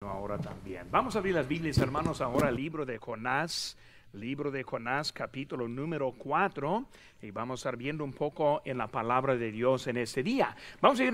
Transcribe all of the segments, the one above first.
Ahora también. Vamos a abrir las Biblias, hermanos, ahora al libro de Jonás, capítulo número 4, y vamos a estar viendo un poco en la palabra de Dios en este día. Vamos a ir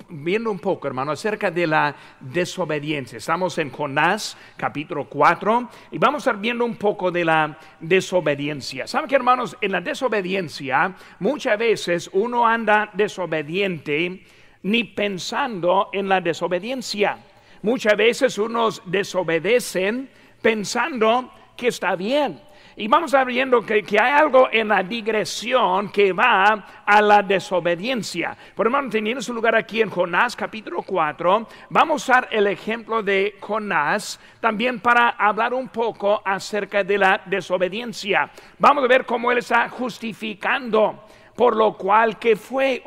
viendo un poco, hermanos, acerca de la desobediencia. Estamos en Jonás, capítulo 4, y vamos a estar viendo un poco de la desobediencia. ¿Saben qué, hermanos? En la desobediencia, muchas veces uno anda desobediente ni pensando en la desobediencia. Muchas veces unos desobedecen pensando que está bien. Y vamos a ver viendo que hay algo en la digresión que va a la desobediencia. Por hermano, teniendo su lugar aquí en Jonás capítulo 4, vamos a usar el ejemplo de Jonás también para hablar un poco acerca de la desobediencia. Vamos a ver cómo él está justificando por lo cual que fue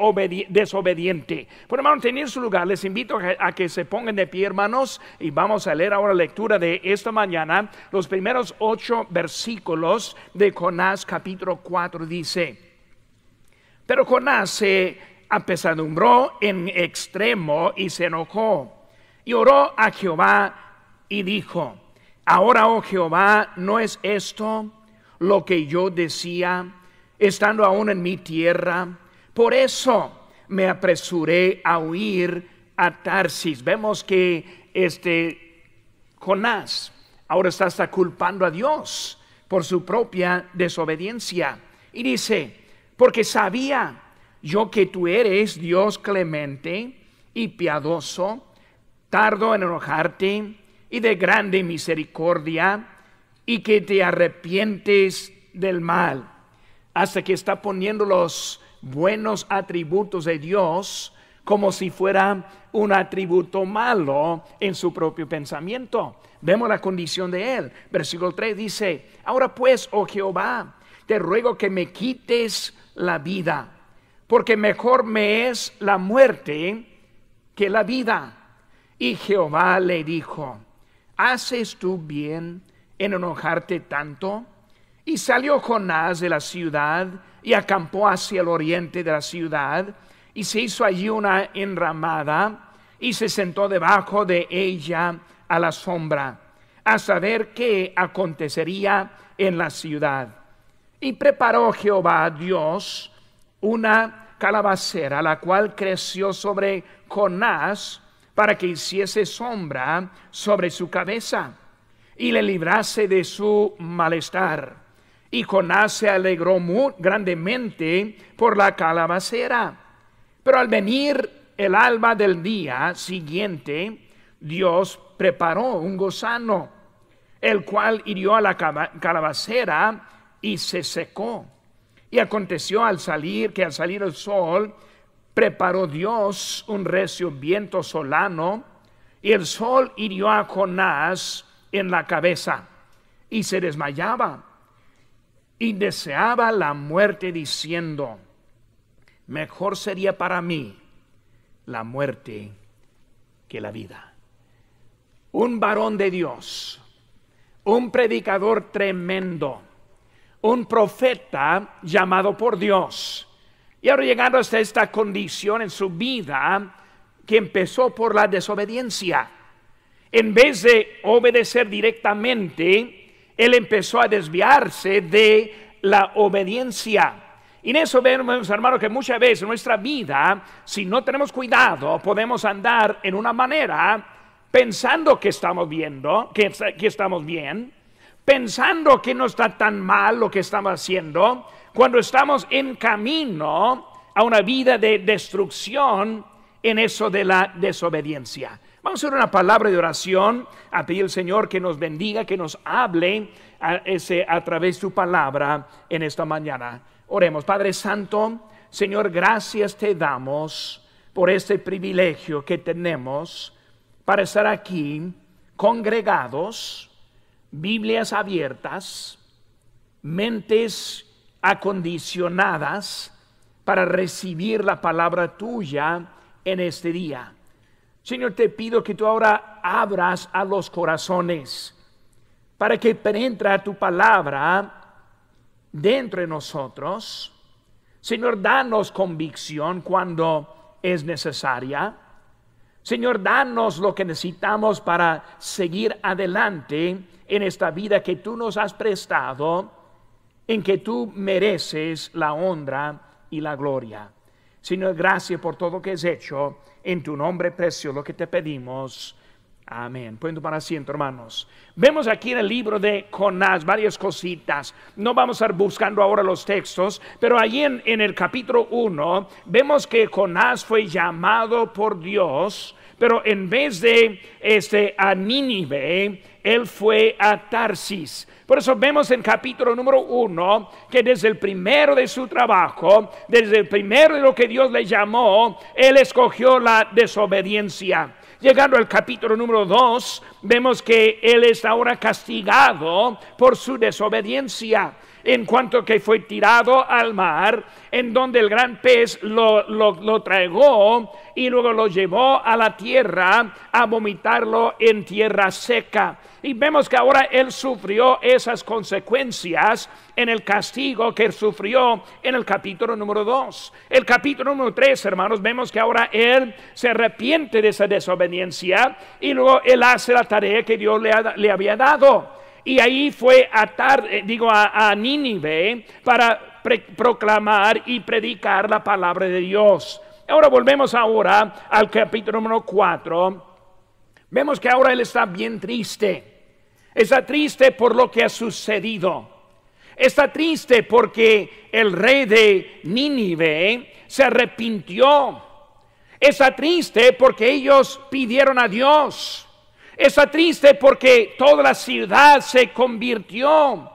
desobediente. Por hermano, teniendo su lugar, les invito a que se pongan de pie, hermanos, y vamos a leer ahora la lectura de esta mañana. Los primeros 8 versículos de Jonás capítulo 4 dice: Pero Jonás se apesadumbró en extremo y se enojó, y oró a Jehová y dijo: Ahora, oh Jehová, ¿no es esto lo que yo decía, estando aún en mi tierra? Por eso me apresuré a huir a Tarsis. Vemos que Jonás ahora está culpando a Dios por su propia desobediencia. Y dice: porque sabía yo que tú eres Dios clemente y piadoso, tardo en enojarte y de grande misericordia, y que te arrepientes del mal. Hasta que está poniendo los buenos atributos de Dios como si fuera un atributo malo en su propio pensamiento. Vemos la condición de él. Versículo 3 dice: Ahora pues, oh Jehová, te ruego que me quites la vida, porque mejor me es la muerte que la vida. Y Jehová le dijo: ¿haces tú bien en enojarte tanto? Y salió Jonás de la ciudad y acampó hacia el oriente de la ciudad, y se hizo allí una enramada y se sentó debajo de ella a la sombra, a saber qué acontecería en la ciudad. Y preparó Jehová Dios una calabacera, la cual creció sobre Jonás para que hiciese sombra sobre su cabeza y le librase de su malestar. Y Jonás se alegró muy grandemente por la calabacera. Pero al venir el alba del día siguiente, Dios preparó un gusano, el cual hirió a la calabacera y se secó. Y aconteció al salir el sol, preparó Dios un recio viento solano, y el sol hirió a Jonás en la cabeza, y se desmayaba. Y deseaba la muerte, diciendo: mejor sería para mí la muerte que la vida. Un varón de Dios, un predicador tremendo, un profeta llamado por Dios, y ahora llegando hasta esta condición en su vida, que empezó por la desobediencia. En vez de obedecer directamente, él empezó a desviarse de la obediencia. Y en eso vemos, hermano, que muchas veces en nuestra vida, si no tenemos cuidado, podemos andar en una manera pensando que estamos viendo, que estamos bien, pensando que no está tan mal lo que estamos haciendo, cuando estamos en camino a una vida de destrucción en eso de la desobediencia. Vamos a hacer una palabra de oración, a pedir al Señor que nos bendiga, que nos hable a través de su palabra en esta mañana. Oremos. Padre Santo, Señor, gracias te damos por este privilegio que tenemos para estar aquí congregados, Biblias abiertas, mentes acondicionadas para recibir la palabra tuya en este día. Señor, te pido que tú ahora abras a los corazones para que penetre tu palabra dentro de nosotros. Señor, danos convicción cuando es necesaria. Señor, danos lo que necesitamos para seguir adelante en esta vida que tú nos has prestado, en que tú mereces la honra y la gloria. Señor, gracias por todo lo que has hecho. En tu nombre precioso lo que te pedimos. Amén. Pueden tomar asiento, hermanos. Vemos aquí en el libro de Jonás varias cositas. No vamos a estar buscando ahora los textos, pero allí en el capítulo 1 vemos que Jonás fue llamado por Dios, pero en vez de a Nínive, él fue a Tarsis. Por eso vemos en capítulo número 1 que desde el primero de su trabajo, desde el primero de lo que Dios le llamó, él escogió la desobediencia. Llegando al capítulo número 2, vemos que él es ahora castigado por su desobediencia, en cuanto que fue tirado al mar, en donde el gran pez lo tragó y luego lo llevó a la tierra a vomitarlo en tierra seca. Y vemos que ahora él sufrió esas consecuencias en el castigo que sufrió en el capítulo número 2. El capítulo número 3, hermanos, vemos que ahora él se arrepiente de esa desobediencia y luego él hace la tarea que Dios le había dado. Y ahí fue a Nínive para proclamar y predicar la palabra de Dios. Ahora volvemos ahora al capítulo número 4. Vemos que ahora él está bien triste. Está triste por lo que ha sucedido. Está triste porque el rey de Nínive se arrepintió. Está triste porque ellos pidieron a Dios. Está triste porque toda la ciudad se convirtió.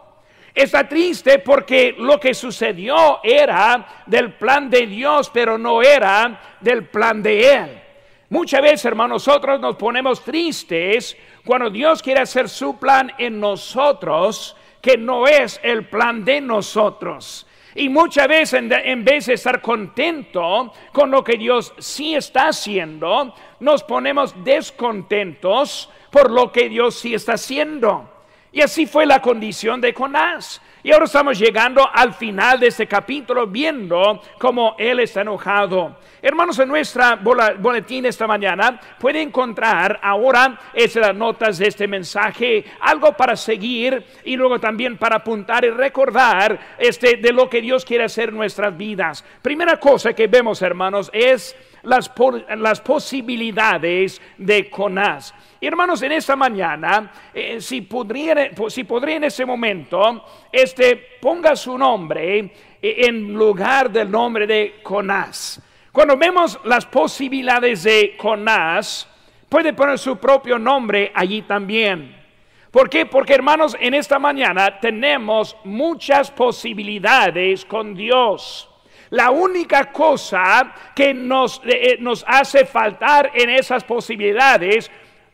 Está triste porque lo que sucedió era del plan de Dios, pero no era del plan de él. Muchas veces, hermanos, nosotros nos ponemos tristes cuando Dios quiere hacer su plan en nosotros, que no es el plan de nosotros. Y muchas veces en vez de estar contento con lo que Dios sí está haciendo, nos ponemos descontentos por lo que Dios sí está haciendo. Y así fue la condición de Jonás. Y ahora estamos llegando al final de este capítulo, viendo cómo él está enojado. Hermanos, en nuestra boletín esta mañana puede encontrar ahora las notas de este mensaje, algo para seguir y luego también para apuntar y recordar de lo que Dios quiere hacer en nuestras vidas. Primera cosa que vemos, hermanos, es las posibilidades de Jonás. Y hermanos, en esta mañana, si podría en ese momento, ponga su nombre en lugar del nombre de Jonás. Cuando vemos las posibilidades de Jonás, puede poner su propio nombre allí también. ¿Por qué? Porque, hermanos, en esta mañana tenemos muchas posibilidades con Dios. La única cosa que nos hace faltar en esas posibilidades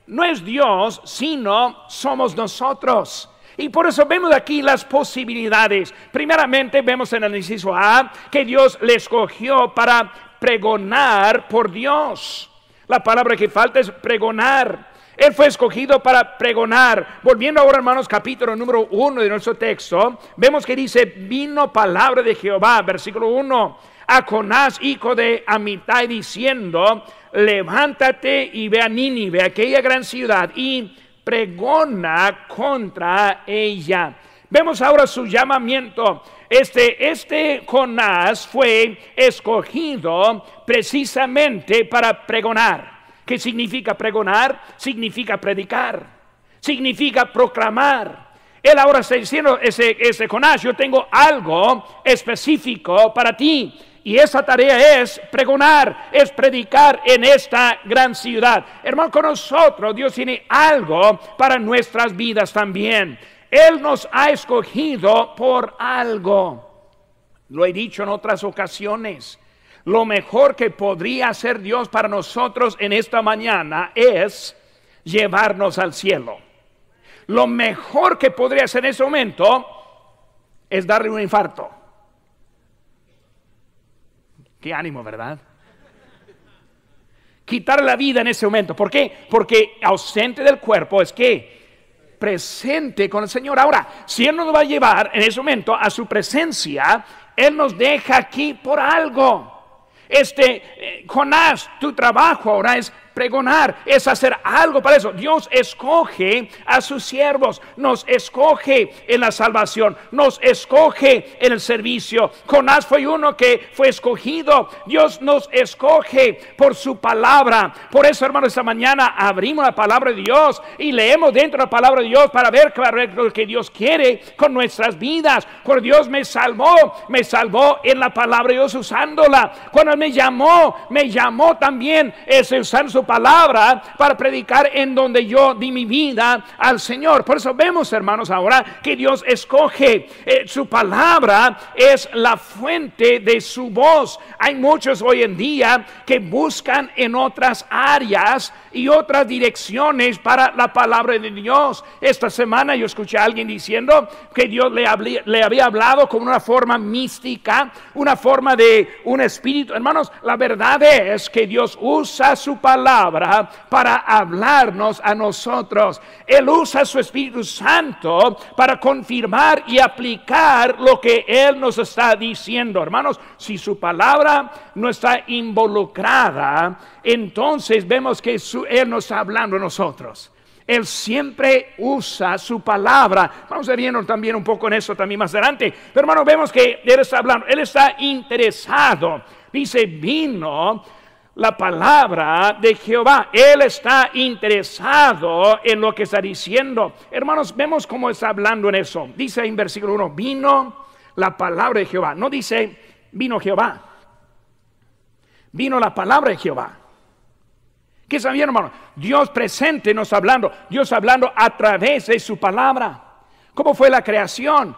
no es Dios, sino somos nosotros. Y por eso vemos aquí las posibilidades. Primeramente vemos en el inciso A que Dios le escogió para pregonar por Dios. La palabra que falta es pregonar. Él fue escogido para pregonar. Volviendo ahora, hermanos, capítulo número 1 de nuestro texto, vemos que dice: vino palabra de Jehová, versículo 1, a Jonás, hijo de Amitai, diciendo: levántate y ve a Nínive, aquella gran ciudad, y pregona contra ella. Vemos ahora su llamamiento. Jonás fue escogido precisamente para pregonar. ¿Qué significa pregonar? Significa predicar, significa proclamar. Él ahora está diciendo, Jonás, yo tengo algo específico para ti. Y esa tarea es pregonar, es predicar en esta gran ciudad. Hermano, con nosotros Dios tiene algo para nuestras vidas también. Él nos ha escogido por algo. Lo he dicho en otras ocasiones. Lo mejor que podría hacer Dios para nosotros en esta mañana es llevarnos al cielo. Lo mejor que podría hacer en ese momento es darle un infarto. Qué ánimo, ¿verdad? Quitar la vida en ese momento. ¿Por qué? Porque ausente del cuerpo es que presente con el Señor. Ahora, si Él nos va a llevar en ese momento a su presencia, Él nos deja aquí por algo. Jonás, tu trabajo ahora es pregonar, es hacer algo para eso. Dios escoge a sus siervos, nos escoge en la salvación, nos escoge en el servicio. Jonás fue uno que fue escogido. Dios nos escoge por su palabra. Por eso, hermanos, esta mañana abrimos la palabra de Dios y leemos dentro de la palabra de Dios para ver lo que Dios quiere con nuestras vidas. Cuando Dios me salvó en la palabra de Dios usándola. Cuando me llamó también usando su palabra para predicar en donde yo di mi vida al Señor. Por eso vemos, hermanos, ahora que Dios escoge. Su palabra es la fuente de su voz. Hay muchos hoy en día que buscan en otras áreas y otras direcciones para la palabra de Dios. Esta semana yo escuché a alguien diciendo que Dios le había hablado con una forma mística, una forma de un espíritu. Hermanos, la verdad es que Dios usa su palabra para hablarnos a nosotros. Él usa su Espíritu Santo para confirmar y aplicar lo que Él nos está diciendo. Hermanos, si su palabra no está involucrada, entonces vemos que Él nos está hablando a nosotros. Él siempre usa su palabra. Vamos a ver también un poco en eso también más adelante. Pero hermanos, vemos que Él está hablando. Él está interesado. Dice, vino la palabra de Jehová. Él está interesado en lo que está diciendo. Hermanos, vemos cómo está hablando en eso. Dice en versículo 1, vino la palabra de Jehová. No dice, vino Jehová. Vino la palabra de Jehová. ¿Qué está bien, hermano? Dios presente nos hablando. Dios hablando a través de su palabra. ¿Cómo fue la creación?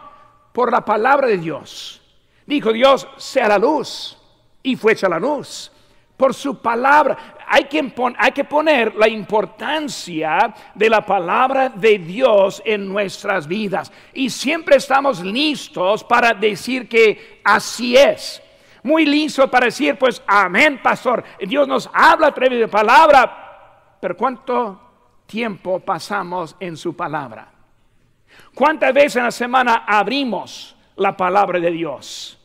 Por la palabra de Dios. Dijo Dios, sea la luz. Y fue hecha la luz. Por su palabra. Hay que poner la importancia de la palabra de Dios en nuestras vidas. Y siempre estamos listos para decir que así es. Muy listo para decir, pues, amén, pastor. Dios nos habla a través de palabra. Pero ¿cuánto tiempo pasamos en su palabra? ¿Cuántas veces en la semana abrimos la palabra de Dios?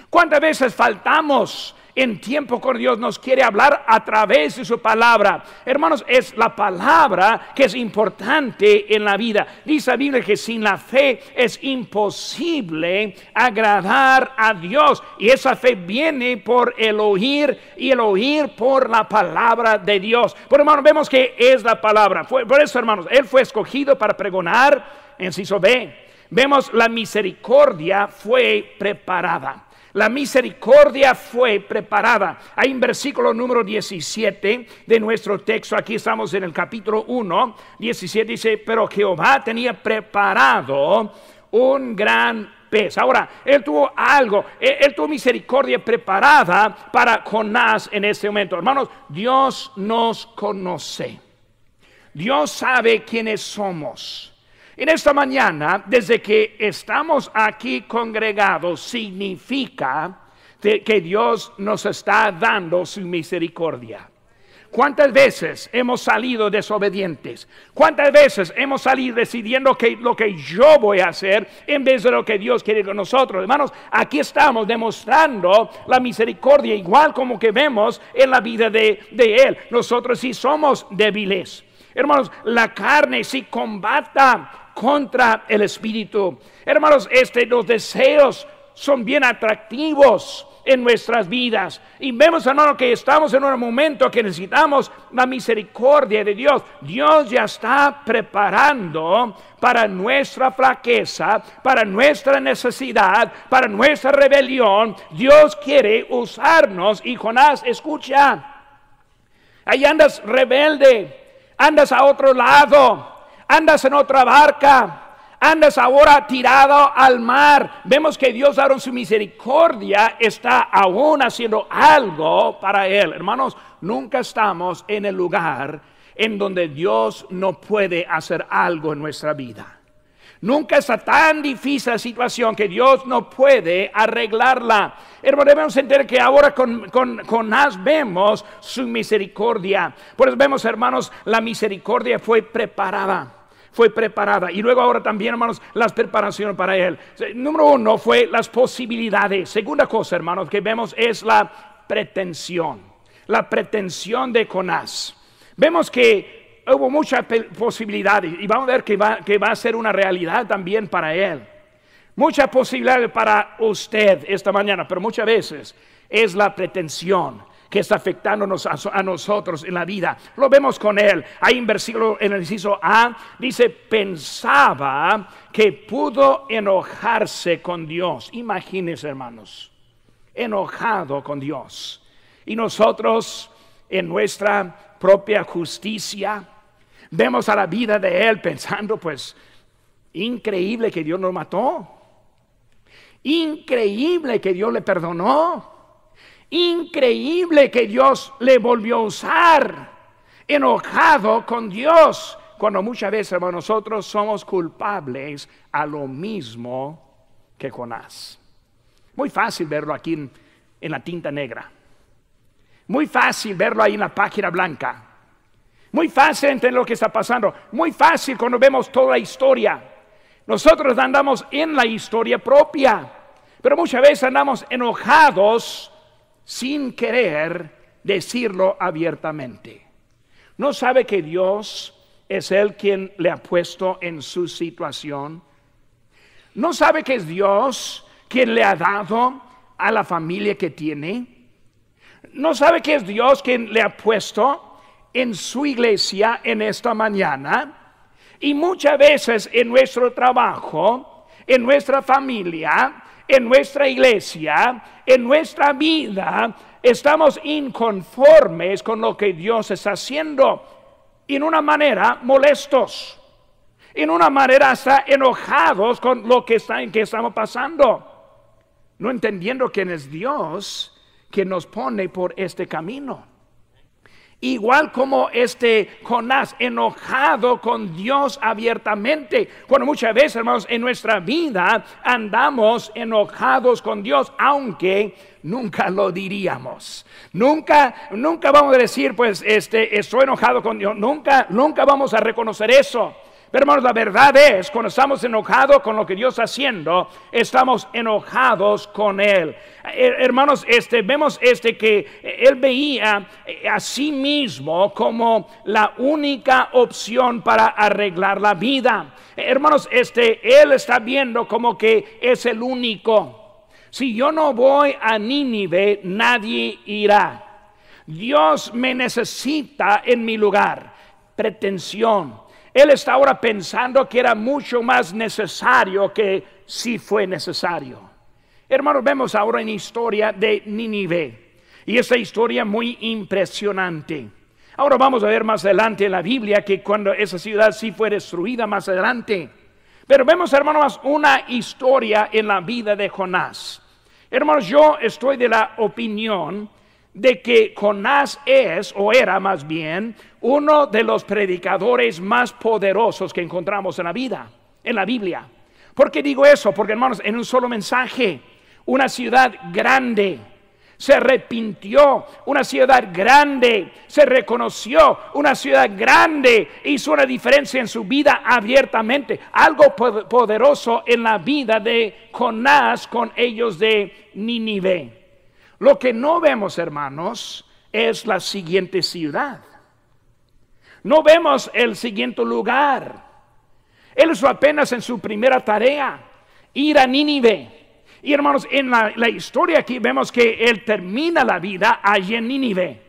¿Cuántas veces faltamos en tiempo con Dios? Nos quiere hablar a través de su palabra. Hermanos, es la palabra que es importante en la vida. Dice la Biblia que sin la fe es imposible agradar a Dios. Y esa fe viene por el oír y el oír por la palabra de Dios. Pero hermanos, vemos que es la palabra. Por eso, hermanos, Él fue escogido para pregonar. Inciso B, vemos la misericordia fue preparada. La misericordia fue preparada. Hay en versículo número 17 de nuestro texto. Aquí estamos en el capítulo 1, 17. Dice, pero Jehová tenía preparado un gran pez. Ahora, Él tuvo algo. Él tuvo misericordia preparada para Jonás en este momento. Hermanos, Dios nos conoce. Dios sabe quiénes somos. En esta mañana, desde que estamos aquí congregados, significa que Dios nos está dando su misericordia. ¿Cuántas veces hemos salido desobedientes? ¿Cuántas veces hemos salido decidiendo lo que yo voy a hacer en vez de lo que Dios quiere con nosotros? Hermanos, aquí estamos demostrando la misericordia, igual como que vemos en la vida de Él. Nosotros sí somos débiles. Hermanos, la carne sí combata contra el espíritu. Hermanos, los deseos son bien atractivos en nuestras vidas. Y vemos, hermano, que estamos en un momento que necesitamos la misericordia de Dios. Dios ya está preparando para nuestra flaqueza, para nuestra necesidad, para nuestra rebelión. Dios quiere usarnos. Y Jonás, escucha, ahí andas rebelde, andas a otro lado, andas en otra barca, andas ahora tirado al mar. Vemos que Dios, dado su misericordia, está aún haciendo algo para Él. Hermanos, nunca estamos en el lugar en donde Dios no puede hacer algo en nuestra vida. Nunca está tan difícil la situación que Dios no puede arreglarla. Hermanos, debemos entender que ahora con Jonás vemos su misericordia. Por eso vemos, hermanos, la misericordia fue preparada. Y luego ahora también, hermanos, las preparaciones para Él. Número uno fue las posibilidades. Segunda cosa, hermanos, que vemos es la pretensión. La pretensión de Jonás. Vemos que hubo muchas posibilidades y vamos a ver que va a ser una realidad también para él. Muchas posibilidades para usted esta mañana, pero muchas veces es la pretensión que está afectándonos a nosotros en la vida. Lo vemos con él. Ahí en versículo, en el inciso A, dice, pensaba que pudo enojarse con Dios. Imagínense, hermanos, enojado con Dios. Y nosotros, en nuestra propia justicia, vemos a la vida de él pensando, pues, increíble que Dios nos mató. Increíble que Dios le perdonó. Increíble que Dios le volvió a usar. Enojado con Dios. Cuando muchas veces, hermanos, nosotros somos culpables a lo mismo que Jonás. Muy fácil verlo aquí en la tinta negra. Muy fácil verlo ahí en la página blanca. Muy fácil entender lo que está pasando. Muy fácil cuando vemos toda la historia. Nosotros andamos en la historia propia, pero muchas veces andamos enojados sin querer decirlo abiertamente. ¿No sabe que Dios es Él quien le ha puesto en su situación? ¿No sabe que es Dios quien le ha dado a la familia que tiene? ¿No sabe que es Dios quien le ha puesto en su iglesia en esta mañana? Y muchas veces en nuestro trabajo, en nuestra familia, en nuestra iglesia, en nuestra vida, estamos inconformes con lo que Dios está haciendo. En una manera molestos, en una manera hasta enojados con lo que estamos pasando, no entendiendo quién es Dios que nos pone por este camino. Igual como Jonás, enojado con Dios abiertamente. Cuando muchas veces, hermanos, en nuestra vida andamos enojados con Dios, aunque nunca lo diríamos. Nunca vamos a decir, pues, estoy enojado con Dios. Nunca vamos a reconocer eso. Pero, hermanos, la verdad es, cuando estamos enojados con lo que Dios está haciendo, estamos enojados con Él. Hermanos, vemos que Él veía a sí mismo como la única opción para arreglar la vida. Hermanos, Él está viendo como que es el único. Si yo no voy a Nínive, nadie irá. Dios me necesita en mi lugar. Pretensión. Él está ahora pensando que era mucho más necesario que sí fue necesario. Hermanos, vemos ahora en historia de Nínive. Y esta historia muy impresionante. Ahora vamos a ver más adelante en la Biblia que cuando esa ciudad sí fue destruida más adelante. Pero vemos, hermanos, una historia en la vida de Jonás. Hermanos, yo estoy de la opinión de que Jonás era más bien, uno de los predicadores más poderosos que encontramos en la Biblia. ¿Por qué digo eso? Porque, hermanos, en un solo mensaje, una ciudad grande se arrepintió, una ciudad grande se reconoció, una ciudad grande hizo una diferencia en su vida abiertamente. Algo poderoso en la vida de Jonás con ellos de Nínive. Lo que no vemos, hermanos, es la siguiente ciudad. No vemos el siguiente lugar. Él hizo apenas en su primera tarea, ir a Nínive. Y, hermanos, en la historia aquí vemos que él termina la vida allí en Nínive.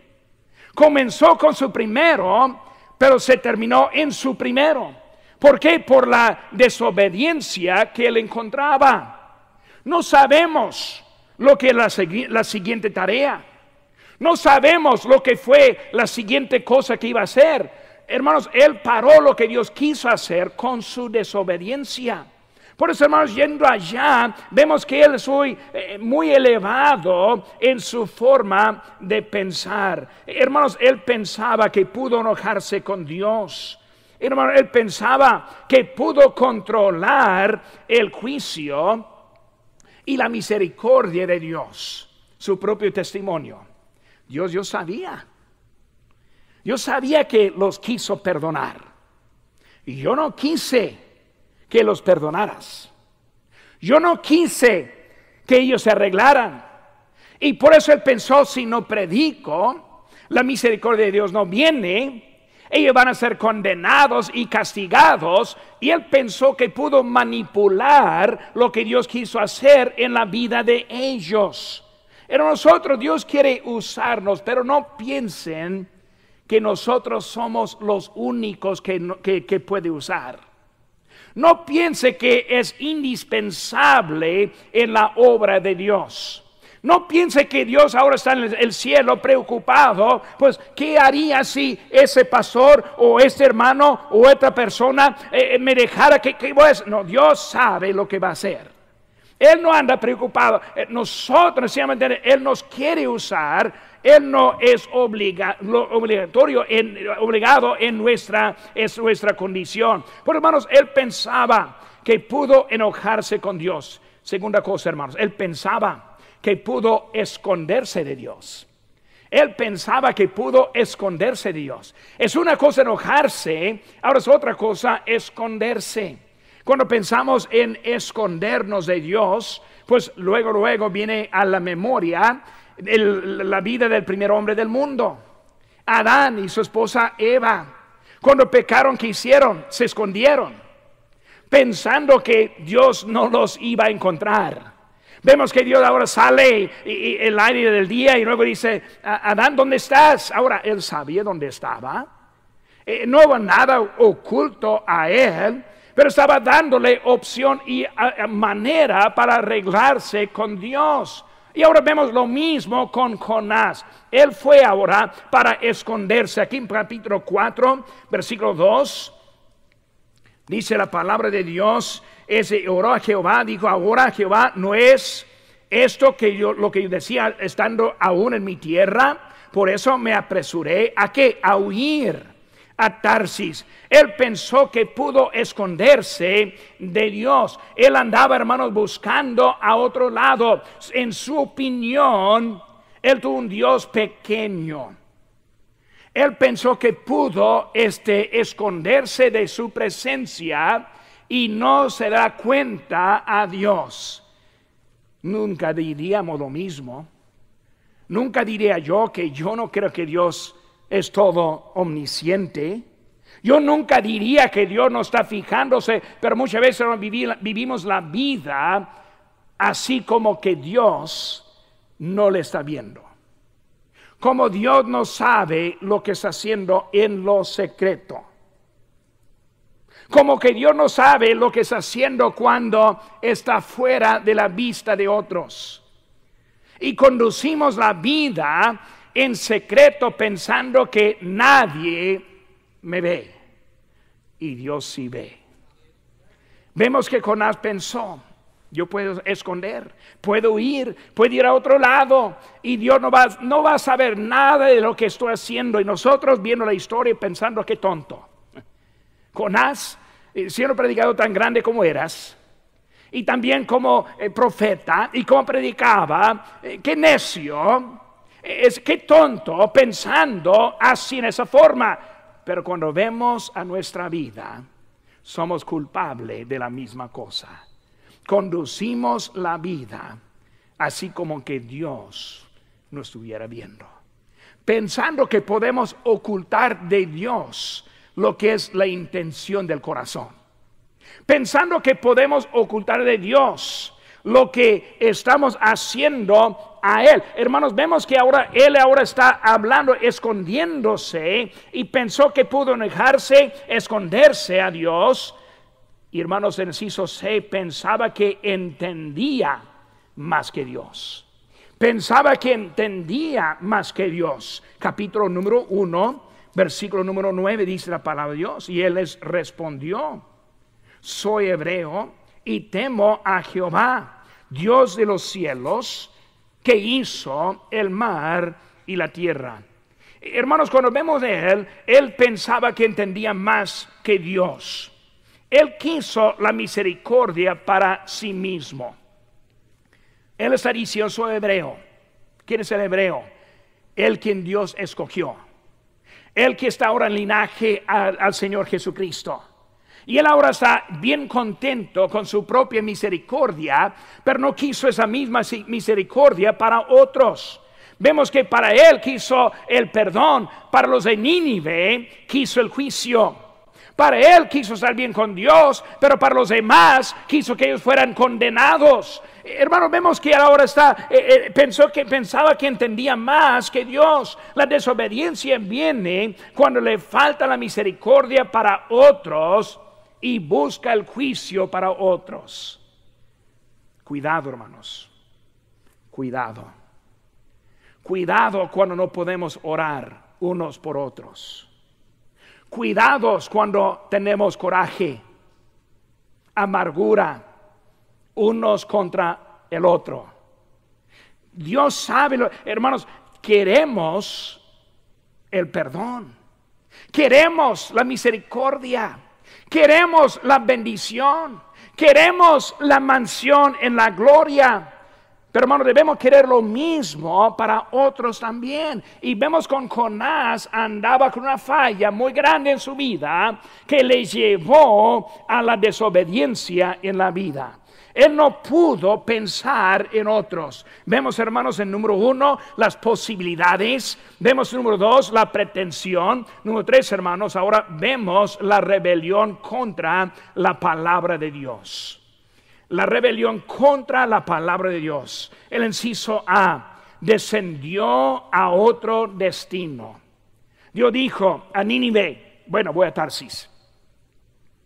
Comenzó con su primero, pero se terminó en su primero. ¿Por qué? Por la desobediencia que él encontraba. No sabemos lo que es la siguiente tarea. No sabemos lo que fue la siguiente cosa que iba a hacer. Hermanos, él paró lo que Dios quiso hacer con su desobediencia. Por eso, hermanos, yendo allá, vemos que él es muy elevado en su forma de pensar. Hermanos, él pensaba que pudo enojarse con Dios. Hermanos, él pensaba que pudo controlar el juicio y la misericordia de Dios, su propio testimonio. Yo sabía que los quiso perdonar. Y yo no quise que los perdonaras. Yo no quise que ellos se arreglaran. Y por eso él pensó, si no predico, la misericordia de Dios no viene. Ellos van a ser condenados y castigados. Y él pensó que pudo manipular lo que Dios quiso hacer en la vida de ellos. Pero nosotros, Dios quiere usarnos, pero no piensen que nosotros somos los únicos que puede usar. No piense que es indispensable en la obra de Dios. No piense que Dios ahora está en el cielo preocupado, pues ¿qué haría si ese pastor o este hermano o otra persona me dejara que voy a hacer? No, Dios sabe lo que va a hacer. Él no anda preocupado. Nosotros, sencillamente, Él nos quiere usar. Él no es obligado en nuestra condición. Pero hermanos, él pensaba que pudo enojarse con Dios. Segunda cosa, hermanos, él pensaba que pudo esconderse de Dios. Él pensaba que pudo esconderse de Dios. Es una cosa enojarse, ahora es otra cosa esconderse. Cuando pensamos en escondernos de Dios, pues luego viene a la memoria la vida del primer hombre del mundo, Adán y su esposa Eva. Cuando pecaron, ¿qué hicieron? Se escondieron, pensando que Dios no los iba a encontrar. Vemos que Dios ahora sale el aire del día y luego dice, Adán, ¿dónde estás? Ahora él sabía dónde estaba. No hubo nada oculto a él, pero estaba dándole opción y manera para arreglarse con Dios. Y ahora vemos lo mismo con Jonás. Él fue ahora para esconderse. Aquí en capítulo 4, versículo 2, dice la palabra de Dios, oró a Jehová, dijo, ahora Jehová, ¿no es esto lo que yo decía estando aún en mi tierra? Por eso me apresuré ¿a qué? A huir a Tarsis. Él pensó que pudo esconderse de Dios. Él andaba, hermanos, buscando a otro lado. En su opinión, él tuvo un Dios pequeño. Él pensó que pudo esconderse de su presencia y no se da cuenta a Dios. Nunca diríamos lo mismo. Nunca diría yo que yo no creo que Dios es todo omnisciente. Yo nunca diría que Dios no está fijándose, pero muchas veces vivimos la vida así como que Dios no le está viendo. Como Dios no sabe lo que está haciendo en lo secreto. Como que Dios no sabe lo que está haciendo cuando está fuera de la vista de otros. Y conducimos la vida en secreto pensando que nadie me ve. Y Dios sí ve. Vemos que Jonás pensó, yo puedo esconder, puedo ir a otro lado y Dios no va a saber nada de lo que estoy haciendo. Y nosotros viendo la historia pensando, qué tonto. Jonás, siendo predicador tan grande como eras, y también como profeta, y como predicaba, qué necio, qué tonto pensando así en esa forma. Pero cuando vemos a nuestra vida, somos culpables de la misma cosa. Conducimos la vida así como que Dios nos estuviera viendo, pensando que podemos ocultar de Dios lo que es la intención del corazón, pensando que podemos ocultar de Dios lo que estamos haciendo a Él. Hermanos, vemos que Él está hablando, escondiéndose, y pensó que pudo enojarse, esconderse a Dios. Y hermanos, en inciso C, pensaba que entendía más que Dios. Pensaba que entendía más que Dios. Capítulo número 1, versículo número 9, dice la palabra de Dios. Y él les respondió, soy hebreo y temo a Jehová, Dios de los cielos, que hizo el mar y la tierra. Hermanos, cuando vemos de él pensaba que entendía más que Dios. Él quiso la misericordia para sí mismo. Él está diciendo, soy hebreo. ¿Quién es el hebreo? El quien Dios escogió. El que está ahora en linaje al Señor Jesucristo. Y él ahora está bien contento con su propia misericordia, pero no quiso esa misma misericordia para otros. Vemos que para él quiso el perdón, para los de Nínive quiso el juicio. Para él quiso estar bien con Dios, pero para los demás quiso que ellos fueran condenados. Hermanos, vemos que ahora pensaba que entendía más que Dios. La desobediencia viene cuando le falta la misericordia para otros y busca el juicio para otros. Cuidado, hermanos. Cuidado. Cuidado cuando no podemos orar unos por otros. Cuidados cuando tenemos coraje, amargura, unos contra el otro. Dios sabe, hermanos, queremos el perdón, queremos la misericordia, queremos la bendición, queremos la mansión en la gloria. Pero hermanos, debemos querer lo mismo para otros también. Y vemos con Jonás andaba con una falla muy grande en su vida que le llevó a la desobediencia en la vida. Él no pudo pensar en otros. Vemos, hermanos, en número 1, las posibilidades. Vemos, en número 2, la pretensión. Número 3, hermanos, ahora vemos la rebelión contra la palabra de Dios. La rebelión contra la palabra de Dios. El inciso A, descendió a otro destino. Dios dijo a Nínive, bueno, voy a Tarsis.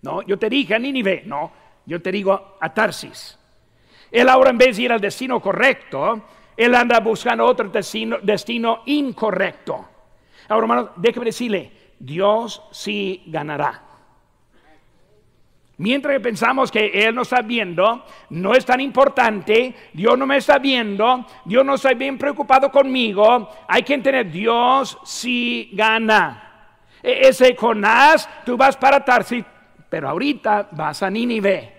No, yo te dije a Nínive, no, yo te digo a Tarsis. Él ahora, en vez de ir al destino correcto, él anda buscando otro destino incorrecto. Ahora, hermanos, déjeme decirle, Dios sí ganará. Mientras que pensamos que Él no está viendo, no es tan importante, Dios no me está viendo, Dios no está bien preocupado conmigo, hay que entender, Dios sí gana. Ese Jonás, tú vas para Tarsis, pero ahorita vas a Nínive.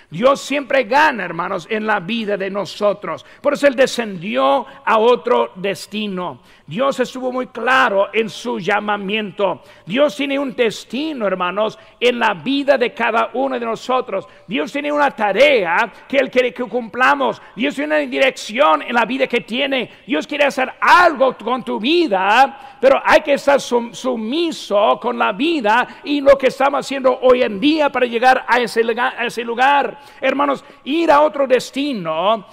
Dios siempre gana, hermanos, en la vida de nosotros. Por eso Él descendió a otro destino. Dios estuvo muy claro en su llamamiento. Dios tiene un destino, hermanos, en la vida de cada uno de nosotros. Dios tiene una tarea que Él quiere que cumplamos. Dios tiene una dirección en la vida que tiene. Dios quiere hacer algo con tu vida, pero hay que estar sumiso con la vida y lo que estamos haciendo hoy en día para llegar a ese lugar. Hermanos, ir a otro destino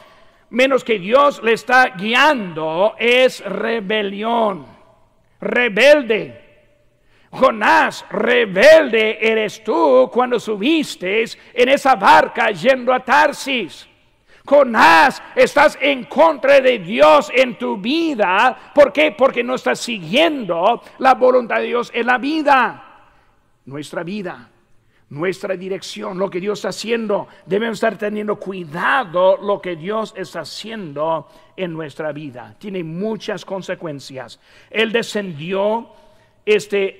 menos que Dios le está guiando es rebelión. Rebelde. Jonás, rebelde eres tú cuando subiste en esa barca yendo a Tarsis. Jonás, estás en contra de Dios en tu vida. ¿Por qué? Porque no estás siguiendo la voluntad de Dios en la vida. Nuestra vida, nuestra dirección, lo que Dios está haciendo, debemos estar teniendo cuidado lo que Dios está haciendo en nuestra vida. Tiene muchas consecuencias. Él descendió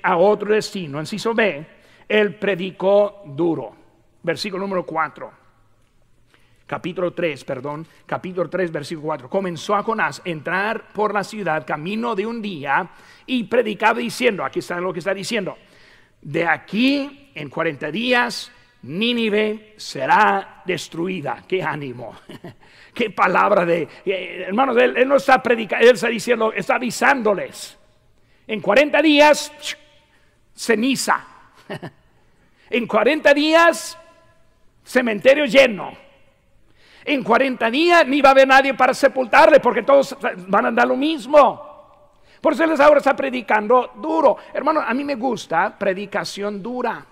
a otro destino. Inciso B, Él predicó duro. Versículo número 4. Capítulo 3, versículo 4. Comenzó a Jonás entrar por la ciudad camino de un día y predicaba diciendo, aquí está lo que está diciendo, de aquí en 40 días Nínive será destruida. ¡Qué ánimo! ¡Qué palabra de... hermanos, él no está predicando, él está diciendo, está avisándoles. En 40 días, ceniza. En 40 días, cementerio lleno. En 40 días ni va a haber nadie para sepultarle porque todos van a andar lo mismo. Por eso él ahora está predicando duro. Hermano, a mí me gusta predicación dura,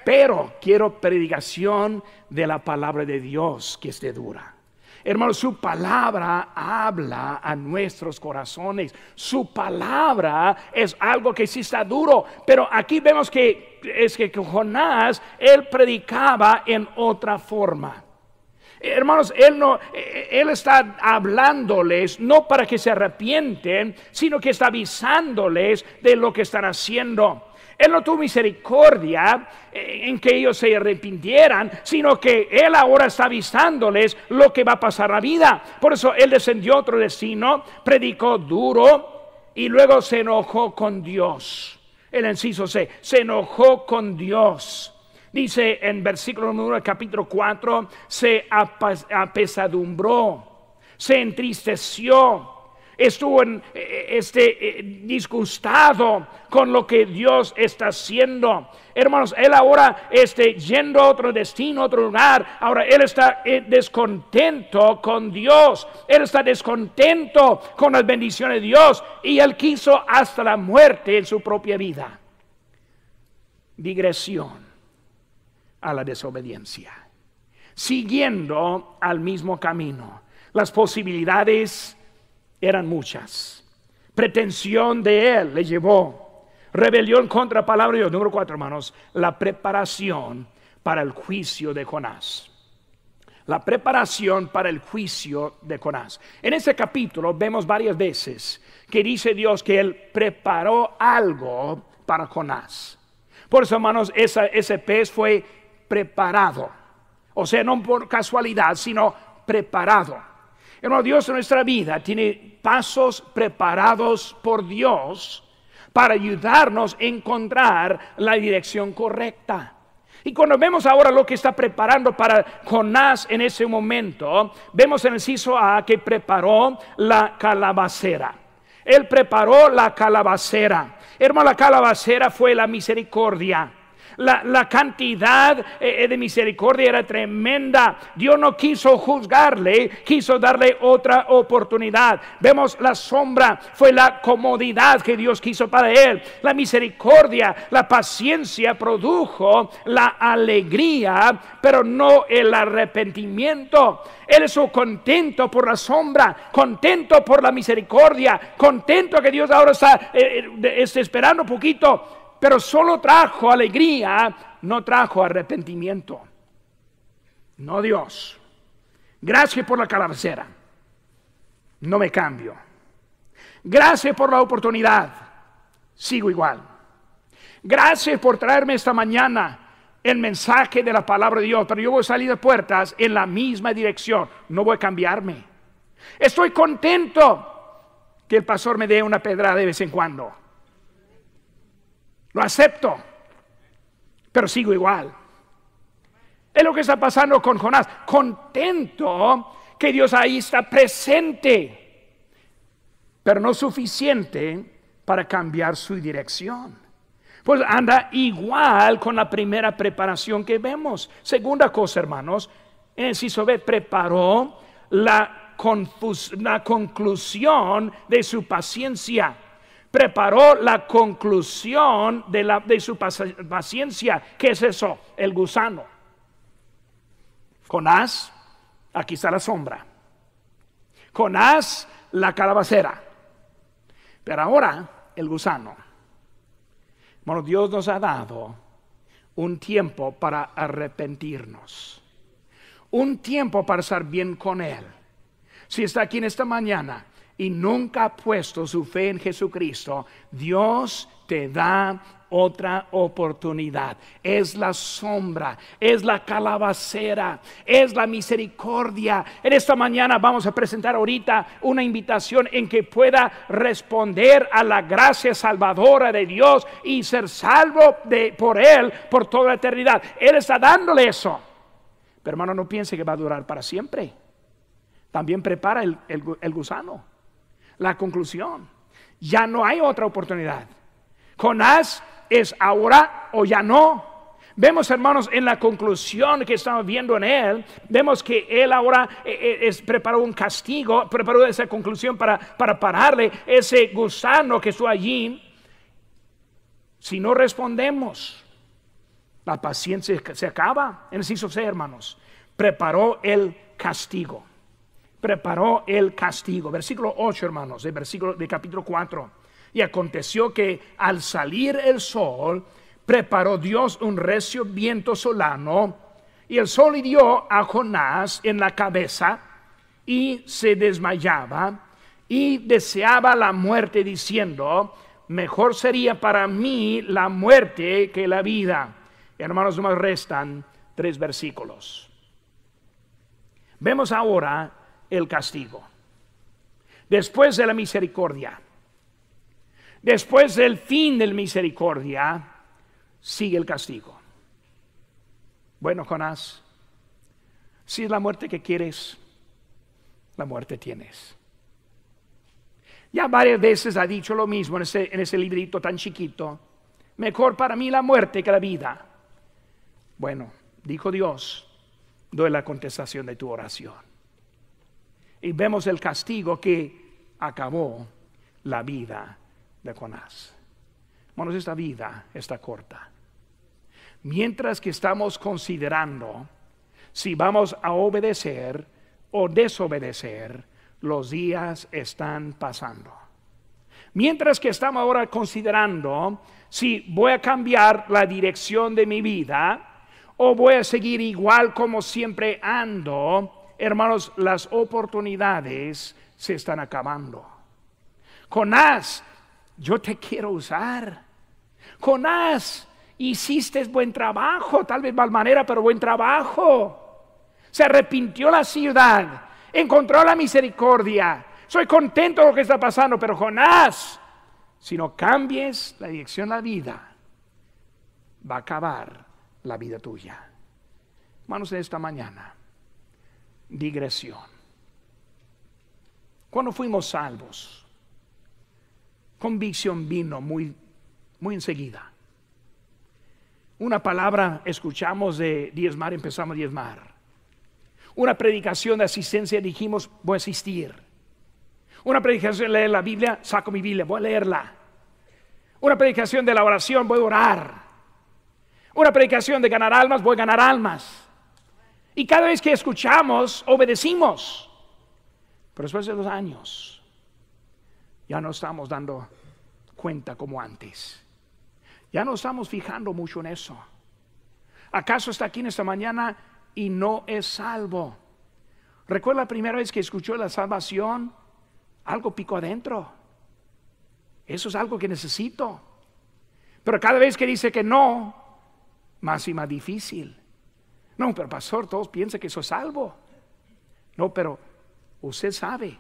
pero quiero predicación de la palabra de Dios que esté dura. Hermano, su palabra habla a nuestros corazones. Su palabra es algo que sí está duro. Pero aquí vemos que Jonás, él predicaba en otra forma. Hermanos, él está hablándoles no para que se arrepienten, sino que está avisándoles de lo que están haciendo. Él no tuvo misericordia en que ellos se arrepintieran, sino que Él ahora está avisándoles lo que va a pasar en la vida. Por eso Él descendió a otro destino, predicó duro y luego se enojó con Dios. El inciso C, se enojó con Dios. Dice en versículo 1 capítulo 4, se apesadumbró, se entristeció. estuvo disgustado con lo que Dios está haciendo. Hermanos, él ahora yendo a otro destino, a otro lugar, ahora él está descontento con Dios, él está descontento con las bendiciones de Dios, y él quiso hasta la muerte en su propia vida. Digresión a la desobediencia, siguiendo al mismo camino. Las posibilidades eran muchas. Pretensión de él le llevó. Rebelión contra la palabra de Dios. Número 4, hermanos, la preparación para el juicio de Jonás. La preparación para el juicio de Jonás. En este capítulo vemos varias veces que dice Dios que él preparó algo para Jonás. Por eso, hermanos, ese pez fue preparado. O sea, no por casualidad, sino preparado. Hermano, Dios en nuestra vida tiene pasos preparados por Dios para ayudarnos a encontrar la dirección correcta. Y cuando vemos ahora lo que está preparando para Jonás en ese momento, vemos en el inciso A que preparó la calabacera. Él preparó la calabacera. Hermano, la calabacera fue la misericordia. La cantidad de misericordia era tremenda. Dios no quiso juzgarle, quiso darle otra oportunidad. Vemos la sombra, fue la comodidad que Dios quiso para él. La misericordia, la paciencia produjo la alegría, pero no el arrepentimiento. Él estuvo contento por la sombra, contento por la misericordia, contento que Dios ahora está esperando un poquito. Pero solo trajo alegría, no trajo arrepentimiento. No, Dios. Gracias por la calabacera. No me cambio. Gracias por la oportunidad. Sigo igual. Gracias por traerme esta mañana el mensaje de la palabra de Dios. Pero yo voy a salir de puertas en la misma dirección. No voy a cambiarme. Estoy contento que el pastor me dé una pedrada de vez en cuando. Lo acepto, pero sigo igual. Es lo que está pasando con Jonás. Contento que Dios ahí está presente, pero no suficiente para cambiar su dirección. Pues anda igual con la primera preparación que vemos. Segunda cosa, hermanos, en el inciso B, preparó la conclusión de su paciencia. Preparó la conclusión de su paciencia. ¿Qué es eso? El gusano. Jonás, aquí está la sombra. Jonás, la calabacera. Pero ahora, el gusano. Bueno, Dios nos ha dado un tiempo para arrepentirnos. Un tiempo para estar bien con Él. Si está aquí en esta mañana y nunca ha puesto su fe en Jesucristo, Dios te da otra oportunidad. Es la sombra, es la calabacera, es la misericordia. En esta mañana vamos a presentar ahorita una invitación en que pueda responder a la gracia salvadora de Dios y ser salvo por Él por toda la eternidad. Él está dándole eso. Pero hermano, no piense que va a durar para siempre. También prepara el gusano. La conclusión. Ya no hay otra oportunidad. Jonás es ahora o ya no. Vemos, hermanos, en la conclusión que estamos viendo en él, vemos que él ahora preparó un castigo, preparó esa conclusión para pararle ese gusano que estuvo allí. Si no respondemos, la paciencia se acaba. En el inciso C, hermanos, preparó el castigo. Preparó el castigo. Versículo 8, hermanos, de capítulo 4. Y aconteció que al salir el sol, preparó Dios un recio viento solano, y el sol hirió a Jonás en la cabeza, y se desmayaba, y deseaba la muerte, diciendo: mejor sería para mí la muerte que la vida. Y hermanos, nos restan 3 versículos. Vemos ahora el castigo. Después de la misericordia, después del fin de la misericordia, sigue el castigo. Bueno, Jonás, si es la muerte que quieres, la muerte tienes. Ya varias veces ha dicho lo mismo en ese librito tan chiquito. Mejor para mí la muerte que la vida. Bueno, dijo Dios, doy la contestación de tu oración. Y vemos el castigo que acabó la vida de Jonás. Hermanos, esta vida está corta. Mientras que estamos considerando si vamos a obedecer o desobedecer, los días están pasando. Mientras que estamos ahora considerando si voy a cambiar la dirección de mi vida o voy a seguir igual como siempre ando, hermanos, las oportunidades se están acabando. Jonás, yo te quiero usar. Jonás, hiciste buen trabajo, tal vez mal manera, pero buen trabajo. Se arrepintió la ciudad, encontró la misericordia. Soy contento de lo que está pasando, pero Jonás, si no cambies la dirección de la vida, va a acabar la vida tuya. Hermanos, de esta mañana, digresión. Cuando fuimos salvos, convicción vino muy enseguida. Una palabra escuchamos de diezmar, empezamos a diezmar. Una predicación de asistencia, dijimos, voy a asistir. Una predicación de leer la Biblia, saco mi Biblia, voy a leerla. Una predicación de la oración, voy a orar. Una predicación de ganar almas, voy a ganar almas. Y cada vez que escuchamos, obedecimos. Pero después de los años, ya no estamos dando cuenta como antes. Ya no estamos fijando mucho en eso. ¿Acaso está aquí en esta mañana y no es salvo? ¿Recuerda la primera vez que escuchó la salvación? Algo picó adentro. Eso es algo que necesito. Pero cada vez que dice que no, más y más difícil. No, pero pastor, todos piensan que soy salvo. No, pero usted sabe.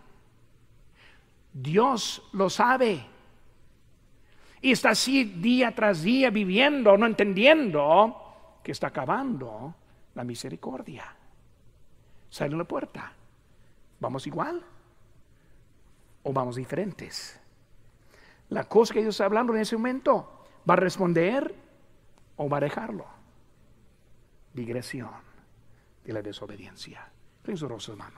Dios lo sabe. Y está así día tras día viviendo, no entendiendo que está acabando la misericordia. Sale en la puerta. ¿Vamos igual o vamos diferentes? La cosa que Dios está hablando en ese momento, ¿va a responder o va a dejarlo? Digresión de la desobediencia. Ten su rostro, hermano.